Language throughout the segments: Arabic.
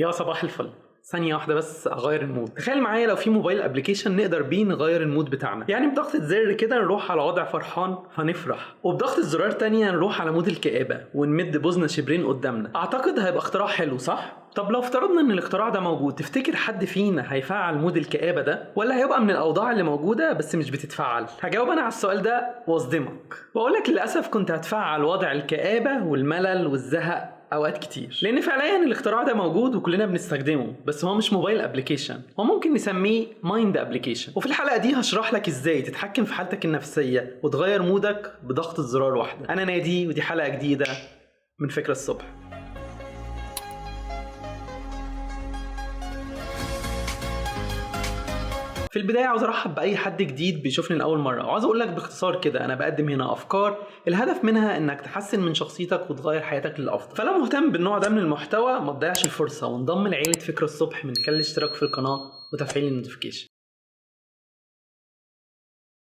يا صباح الفل. ثانية واحدة بس أغير المود. تخيل معايا لو في موبايل ابلكيشن نقدر بيه نغير المود بتاعنا، يعني بضغطة زر كده نروح على وضع فرحان فنفرح، وبضغطة زرار تانية نروح على مود الكآبة ونمد بوزنا شبرين قدامنا. أعتقد هيبقى اختراع حلو، صح؟ طب لو افترضنا ان الاختراع ده موجود، تفتكر حد فينا هيفعل مود الكآبة ده ولا هيبقى من الأوضاع اللي موجودة بس مش بتتفعل؟ هجاوب أنا على السؤال ده واصدمك وأقولك للأسف كنت هتفعل وضع الكآبة والملل والزهق اوقات كتير، لان فعليا الاختراع ده موجود وكلنا بنستخدمه، بس هو مش موبايل ابلكيشن، هو ممكن نسميه مايند ابلكيشن. وفي الحلقه دي هشرح لك ازاي تتحكم في حالتك النفسيه وتغير مودك بضغطة زرار واحده. انا نادي ودي حلقه جديده من فكرة الصبح. في البداية عاوز ارحب بأي حد جديد بيشوفني لأول مرة، وعاوز اقول لك باختصار كده انا بقدم هنا افكار الهدف منها انك تحسن من شخصيتك وتغير حياتك للأفضل. فلو مهتم بالنوع ده من المحتوى ما تضيعش الفرصة وانضم لعيلة فكرة الصبح من خلال الاشتراك في القناة وتفعيل النوتيفيكيشن.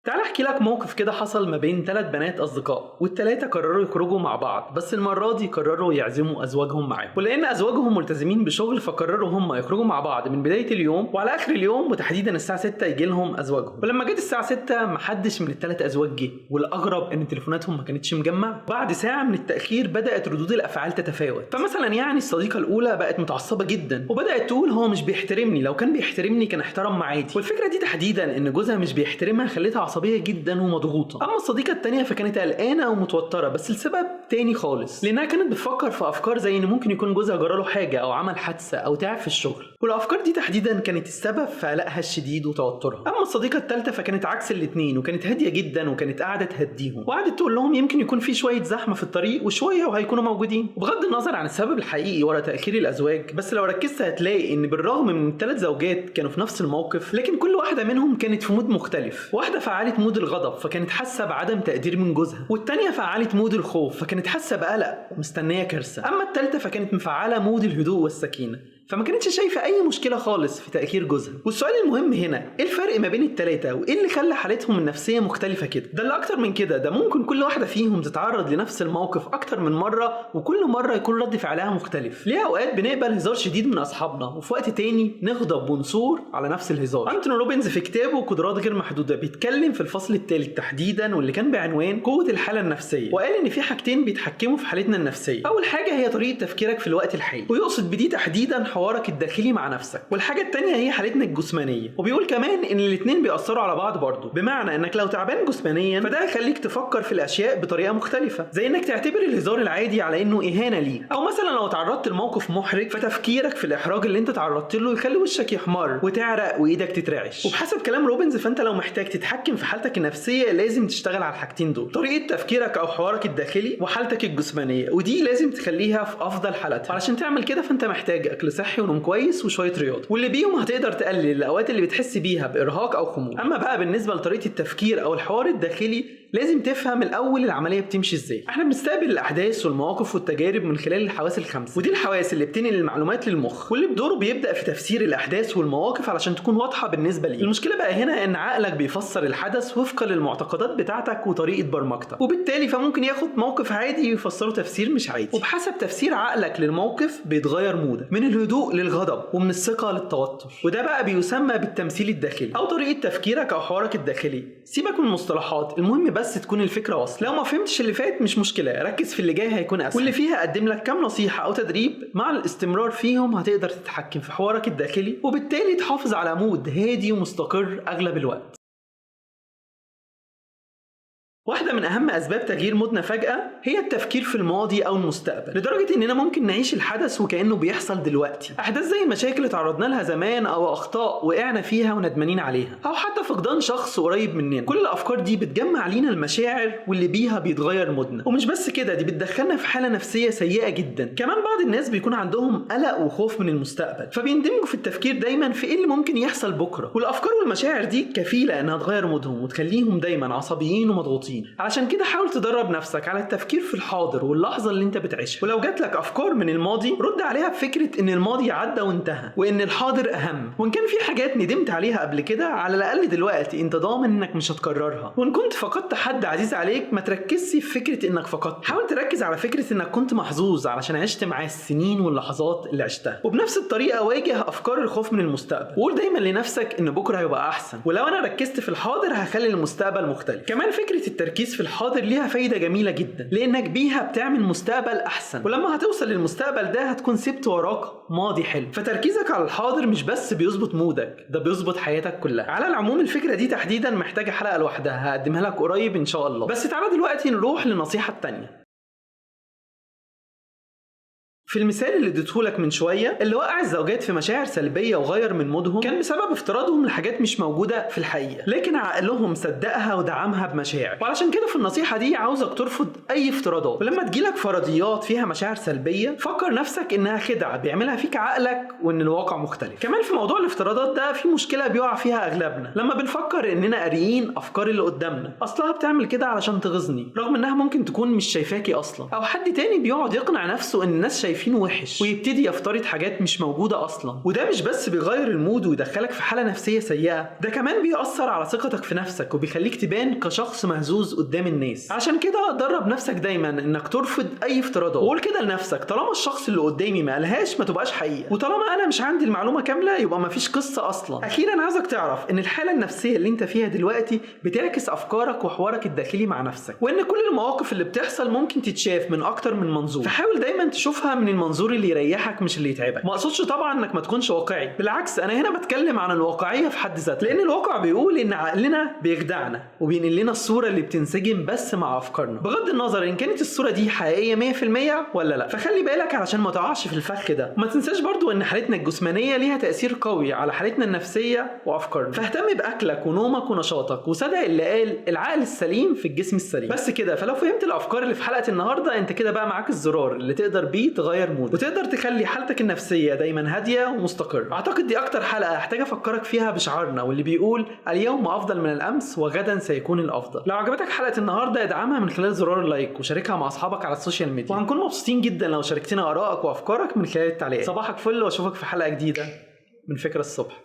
تعال احكي لك موقف كده حصل ما بين 3 بنات اصدقاء، والثلاثه قرروا يخرجوا مع بعض، بس المره دي قرروا يعزموا ازواجهم معاهم، ولان ازواجهم ملتزمين بشغل فقرروا هم يخرجوا مع بعض من بدايه اليوم وعلى اخر اليوم، وتحديدا الساعه 6 يجي لهم ازواجهم. ولما جت الساعه 6 محدش من ال3 ازواج جه، والاغرب ان تليفوناتهم ما كانتش مجمعه. بعد ساعه من التاخير بدات ردود الافعال تتفاوت، فمثلا يعني الصديقه الاولى بقت متعصبه جدا وبدات تقول هو مش بيحترمني، لو كان بيحترمني كان احترم معادي. والفكره دي تحديدا ان جوزها مش بيحترمها خلتها عصبيه جدا ومضغوطه. اما الصديقه الثانيه فكانت قلقانه ومتوتره بس لسبب تاني خالص، لانها كانت بتفكر في افكار زي ان ممكن يكون جوزها جراله حاجه او عمل حادثه او تعب في الشغل، والافكار دي تحديدا كانت السبب في قلقها الشديد وتوترها. اما الصديقه الثالثه فكانت عكس الاثنين، وكانت هاديه جدا وكانت قاعده تهديهم وقعدت تقول لهم يمكن يكون في شويه زحمه في الطريق وشويه وهيكونوا موجودين. وبغض النظر عن السبب الحقيقي ورا تاخير الازواج، بس لو ركزت هتلاقي ان بالرغم من ال3 زوجات كانوا في نفس الموقف، لكن كل واحده منهم كانت في مود مختلف. واحده فعلت مود الغضب فكانت حاسه بعدم تقدير من جوزها، والتانية فعلت مود الخوف فكانت حاسه بقلق ومستنيه كارثه. اما الثالثه فكانت مفعله مود الهدوء والسكينه، فما كانتش شايفه اي مشكله خالص في تاخير جوزها. والسؤال المهم هنا ايه الفرق ما بين الثلاثه وايه اللي خلى حالتهم النفسيه مختلفه كده؟ ده اللي اكتر من كده، ده ممكن كل واحده فيهم تتعرض لنفس الموقف اكتر من مره وكل مره يكون رد فعلها مختلف. ليه اوقات بنقبل هزار شديد من اصحابنا وفي وقت تاني نغضب ونثور على نفس الهزار. أنتوني روبنز في كتابه قدرات غير محدوده بيتكلم في الفصل الثالث تحديدا واللي كان بعنوان قوه الحاله النفسيه، وقال ان في حاجتين بيتحكموا في حالتنا النفسيه. اول حاجه هي طريقه تفكيرك في الوقت الحالي، ويقصد بدي تحديدا حوارك الداخلي مع نفسك، والحاجه الثانيه هي حالتنا الجسمانيه. وبيقول كمان ان الاثنين بيأثروا على بعض برضه، بمعنى انك لو تعبان جسمانيا فده هيخليك تفكر في الاشياء بطريقه مختلفه، زي انك تعتبر الهزار العادي على انه اهانه ليك، او مثلا لو تعرضت لموقف محرج فتفكيرك في الاحراج اللي انت تعرضت له يخلي وشك يحمر وتعرق وايدك تترعش. وبحسب كلام روبنز فانت لو محتاج تتحكم في حالتك النفسيه لازم تشتغل على الحاجتين دول، طريقه تفكيرك او حوارك الداخلي وحالتك الجسمانيه، ودي لازم تخليها في افضل حالتها. علشان تعمل كده فانت محتاج اكل صحي ونوم كويس وشويه رياضه، واللي بيهم هتقدر تقلل الاوقات اللي بتحس بيها بارهاق او خمول. اما بقى بالنسبه لطريقه التفكير او الحوار الداخلي لازم تفهم الاول العمليه بتمشي ازاي. احنا بنستقبل الاحداث والمواقف والتجارب من خلال الحواس ال5، ودي الحواس اللي بتنقل المعلومات للمخ، واللي بدوره بيبدا في تفسير الاحداث والمواقف علشان تكون واضحه بالنسبه ليه. المشكله بقى هنا ان عقلك بيفسر الحدث وفقا للمعتقدات بتاعتك وطريقه برمجتك، وبالتالي فممكن ياخد موقف عادي ويفسره تفسير مش عادي، وبحسب تفسير عقلك للموقف بيتغير مودك من الهدوء للغضب ومن الثقه للتوتر، وده بقى بيسمى بالتمثيل الداخلي او طريقه تفكيرك او حوارك الداخلي. سيبك من المصطلحات، المهم بس تكون الفكره واصله. لو ما فهمتش اللي فات مش مشكله، ركز في اللي جاي هيكون اسهل، واللي فيها اقدم لك كام نصيحه او تدريب مع الاستمرار فيهم هتقدر تتحكم في حوارك الداخلي وبالتالي تحافظ على مود هادي ومستقر اغلب الوقت. واحدة من أهم أسباب تغيير مودنا فجأة هي التفكير في الماضي أو المستقبل، لدرجة إننا ممكن نعيش الحدث وكأنه بيحصل دلوقتي. أحداث زي مشاكل اتعرضنا لها زمان أو أخطاء وقعنا فيها وندمانين عليها، أو حتى فقدان شخص قريب مننا. كل الأفكار دي بتجمع لينا المشاعر واللي بيها بيتغير مودنا. ومش بس كده، دي بتدخلنا في حالة نفسية سيئة جدا. كمان بعض الناس بيكون عندهم قلق وخوف من المستقبل، فبيندمجوا في التفكير دايما في إيه اللي ممكن يحصل بكرة، والأفكار والمشاعر دي كفيلة إنها تغير مودهم وتخليهم دايما عصبيين ومضغوطين. موجودين. علشان كده حاول تدرب نفسك على التفكير في الحاضر واللحظة اللي انت بتعيشها، ولو جات لك افكار من الماضي رد عليها بفكرة ان الماضي عدى وانتهى وان الحاضر اهم، وان كان في حاجات ندمت عليها قبل كده على الاقل دلوقتي انت ضامن انك مش هتكررها. وان كنت فقدت حد عزيز عليك ما تركزش في فكرة انك فقدت، حاول تركز على فكرة انك كنت محظوظ علشان عشت معاه السنين واللحظات اللي عشتها. وبنفس الطريقة واجه افكار الخوف من المستقبل، وقول دايما لنفسك ان بكرة هيبقى احسن، ولو انا ركزت في الحاضر هخلي المستقبل مختلف. كمان فكرة التركيز في الحاضر ليها فايدة جميلة جدا، لانك بيها بتعمل مستقبل احسن، ولما هتوصل للمستقبل ده هتكون سبت وراك ماضي حلو. فتركيزك على الحاضر مش بس بيظبط مودك، ده بيظبط حياتك كلها. على العموم الفكرة دي تحديدا محتاجة حلقة لوحدها هقدمها لك قريب ان شاء الله، بس تعالى دلوقتي نروح للنصيحة التانية. في المثال اللي اديتهولك من شويه، اللي وقع الزوجات في مشاعر سلبيه وغير من مودهم كان بسبب افتراضهم لحاجات مش موجوده في الحقيقه، لكن عقلهم صدقها ودعمها بمشاعر. وعلشان كده في النصيحه دي عاوزك ترفض اي افتراضات، ولما تجيلك فرضيات فيها مشاعر سلبيه فكر نفسك انها خدعه بيعملها فيك عقلك وان الواقع مختلف. كمان في موضوع الافتراضات ده في مشكله بيقع فيها اغلبنا، لما بنفكر اننا قاريين افكار اللي قدامنا، اصلها بتعمل كده علشان تغيظني رغم انها ممكن تكون مش شايفاكي اصلا، او حد تاني بيقعد يقنع نفسه ان الناس شايفينه وحش ويبتدي يفترض حاجات مش موجودة أصلا. وده مش بس بيغير المود ويدخلك في حالة نفسية سيئة، ده كمان بيأثر على ثقتك في نفسك وبيخليك تبان كشخص مهزوز قدام الناس. عشان كده درب نفسك دايما انك ترفض اي افتراضات، وقول كده لنفسك طالما الشخص اللي قدامي ما قالهاش ما تبقاش حقيقة، وطالما انا مش عندي المعلومة كاملة يبقى ما فيش قصة اصلا. اخيرا عايزك تعرف ان الحالة النفسية اللي انت فيها دلوقتي بتعكس افكارك وحوارك الداخلي مع نفسك، وان كل المواقف اللي بتحصل ممكن تتشاف من اكتر من منظور، فحاول دايما تشوفها من المنظور اللي يريحك مش اللي يتعبك. ما اقصدش طبعا انك ما تكونش واقعي، بالعكس انا هنا بتكلم عن الواقعيه في حد ذاتها، لان الواقع بيقول ان عقلنا بيخدعنا وبينقل لنا الصوره اللي بتنسجم بس مع افكارنا، بغض النظر ان كانت الصوره دي حقيقيه 100% ولا لا. فخلي بالك علشان ما تقعش في الفخ ده. وما تنساش برضو ان حالتنا الجسمانيه ليها تاثير قوي على حالتنا النفسيه وافكارنا، فاهتم باكلك ونومك ونشاطك، وصدق اللي قال العقل السليم في الجسم السليم. بس كده. فلو فهمت الافكار اللي في حلقه النهارده انت كده بقى معاك الزرار اللي تقدر بيه تغير مود وتقدر تخلي حالتك النفسيه دايما هاديه ومستقره. اعتقد دي اكتر حلقه احتاج افكرك فيها بشعارنا واللي بيقول اليوم افضل من الامس وغدا سيكون الافضل. لو عجبتك حلقه النهارده ادعمها من خلال زرار اللايك وشاركها مع اصحابك على السوشيال ميديا، وهنكون مبسوطين جدا لو شاركتنا ارائك وافكارك من خلال التعليقات. صباحك فل واشوفك في حلقه جديده من فكرة الصبح.